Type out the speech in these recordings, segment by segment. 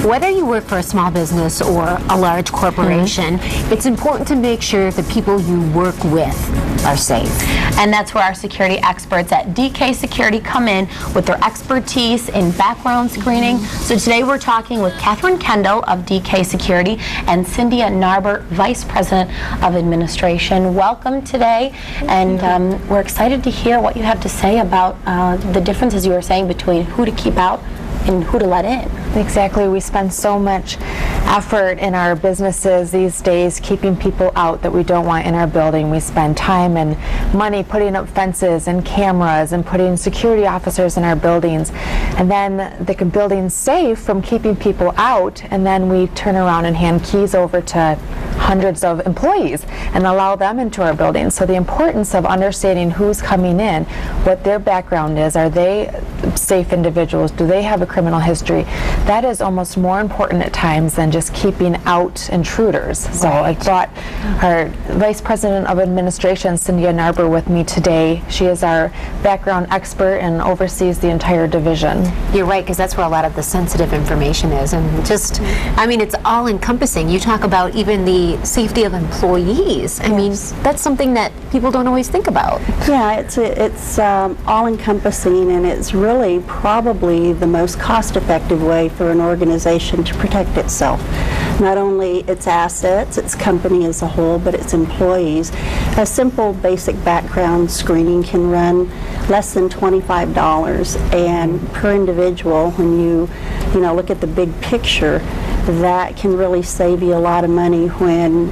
Whether you work for a small business or a large corporation, it's important to make sure the people you work with are safe. And that's where our security experts at DK Security come in with their expertise in background screening. So today we're talking with Catherine Kendall of DK Security and Cynthia Narber, Vice President of Administration. Welcome today, and we're excited to hear what you have to say about the differences you were saying between who to keep out and who to let in. Exactly. We spend so much effort in our businesses these days keeping people out that we don't want in our building. We spend time and money putting up fences and cameras and putting security officers in our buildings. And then the building's safe from keeping people out, and then we turn around and hand keys over to hundreds of employees and allow them into our buildings. So the importance of understanding who's coming in, what their background is, are they safe individuals, do they have a criminal history, that is almost more important at times than just keeping out intruders. So I brought our Vice President of Administration, Cynthia Narber, with me today. She is our background expert and oversees the entire division. You're right, because that's where a lot of the sensitive information is, and just, I mean, it's all encompassing. You talk about even the safety of employees. I mean, that's something that people don't always think about. Yeah, it's all encompassing, and it's really probably the most cost-effective way for an organization to protect itself. Not only its assets, its company as a whole, but its employees. A simple basic background screening can run less than $25, and per individual, when you look at the big picture, that can really save you a lot of money when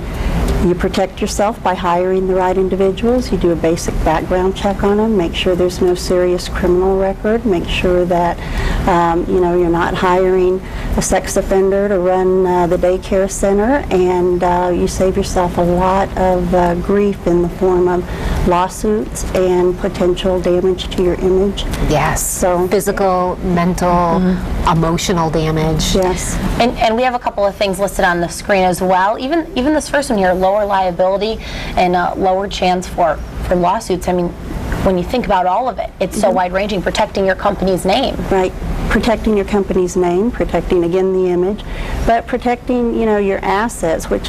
you protect yourself by hiring the right individuals. You do a basic background check on them, make sure there's no serious criminal record, make sure that you're not hiring a sex offender to run the daycare center, and you save yourself a lot of grief in the form of lawsuits and potential damage to your image. Yes. So physical, mental, emotional damage. Yes. And we have a couple of things listed on the screen as well. Even this first one here, lower liability and lower chance for lawsuits. I mean, when you think about all of it, it's so wide-ranging. Protecting your company's name. Right. Protecting your company's name, protecting, again, the image, but protecting, your assets, which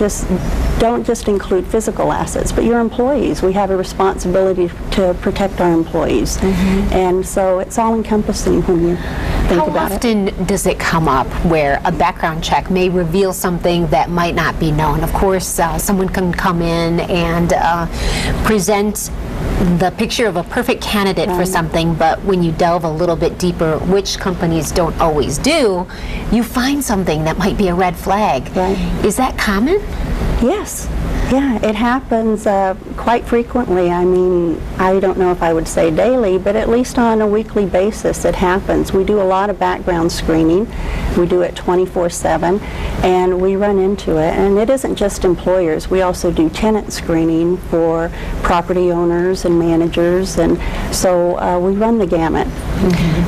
don't just include physical assets, but your employees. We have a responsibility to protect our employees. And so it's all encompassing when you think about it. How often does it come up where a background check may reveal something that might not be known? Of course, someone can come in and present the picture of a perfect candidate for something, but when you delve a little bit deeper, which companies don't always do, you find something that might be a red flag. Is that common? Yes. Yeah, it happens quite frequently. I mean, I don't know if I would say daily, but at least on a weekly basis it happens. We do a lot of background screening. We do it 24/7, and we run into it. And it isn't just employers. We also do tenant screening for property owners and managers, and so we run the gamut.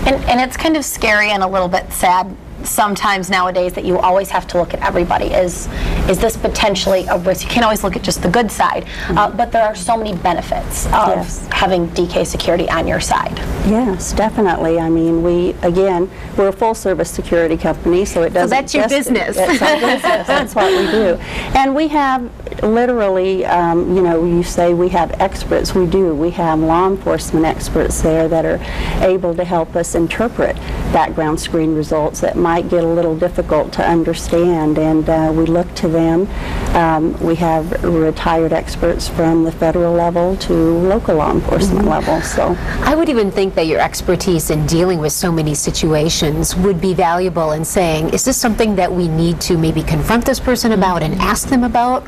And it's kind of scary and a little bit sad sometimes nowadays that you always have to look at everybody. Is this potentially a risk? You can't always look at just the good side, but there are so many benefits of having DK Security on your side. Yes, definitely. I mean, we're a full-service security company, so it doesn't. So that's your business. That's our business. That's what we do. And we have literally, you say we have experts. We do. We have law enforcement experts there that are able to help us interpret background screen results that might get a little difficult to understand, and we look to them. We have retired experts from the federal level to local law enforcement level. So I would even think that your expertise in dealing with so many situations would be valuable in saying, is this something that we need to maybe confront this person about and ask them about,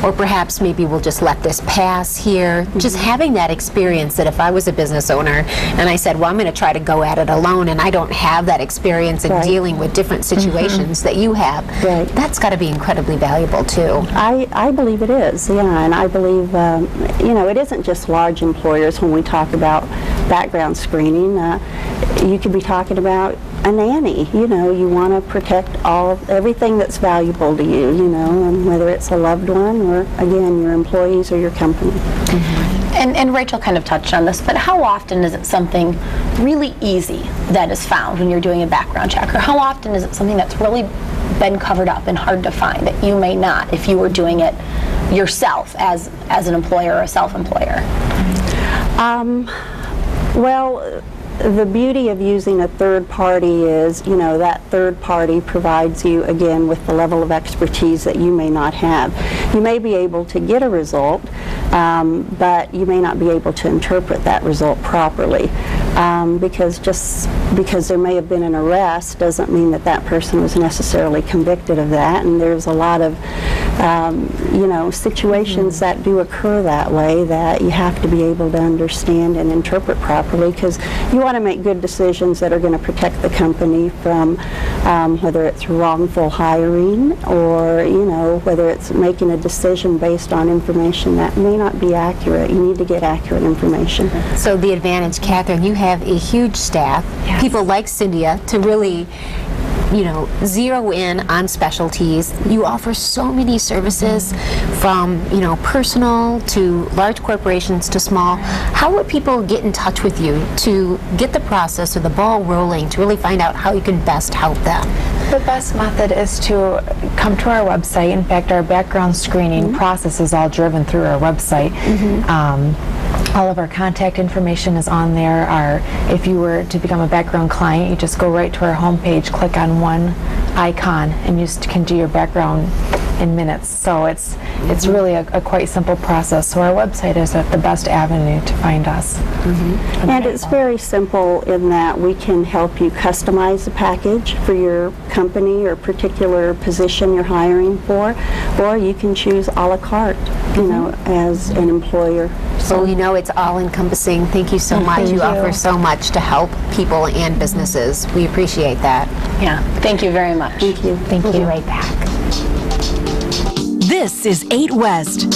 or perhaps maybe we'll just let this pass here. Just having that experience that if I was a business owner and I said, well, I'm going to try to go at it alone, and I don't have that experience in dealing with different situations that you have, that's got to be incredibly valuable too. I believe it is, yeah, and I believe, it isn't just large employers when we talk about background screening. You could be talking about a nanny. You want to protect everything that's valuable to you, and whether it's a loved one or, again, your employees or your company. And Rachel kind of touched on this, but how often is it something really easy that is found when you're doing a background check? Or how often is it something that's really been covered up and hard to find that you may not if you were doing it yourself as an employer or a self-employer? Well, the beauty of using a third party is, that third party provides you, again, with the level of expertise that you may not have. You may be able to get a result, but you may not be able to interpret that result properly. Because just because there may have been an arrest doesn't mean that that person was necessarily convicted of that, and there's a lot of situations that do occur that way that you have to be able to understand and interpret properly, because you want to make good decisions that are going to protect the company from whether it's wrongful hiring or whether it's making a decision based on information that may not be accurate. You need to get accurate information. So the advantage, Catherine, you have a huge staff, people like Cynthia, to really zero in on specialties. You offer so many services from, personal to large corporations to small. How would people get in touch with you to get the process or the ball rolling to really find out how you can best help them? The best method is to come to our website. In fact, our background screening process is all driven through our website. All of our contact information is on there. If you were to become a background client, you just go right to our homepage, click on one icon, and you can do your background in minutes. So it's really a quite simple process. So our website is the best avenue to find us. And it's very simple in that we can help you customize the package for your company or particular position you're hiring for, or you can choose a la carte, as an employer. So it's all-encompassing. Thank you so much. You offer so much to help people and businesses. We appreciate that. Yeah, thank you very much. Thank you. We'll be right back. This is 8 West.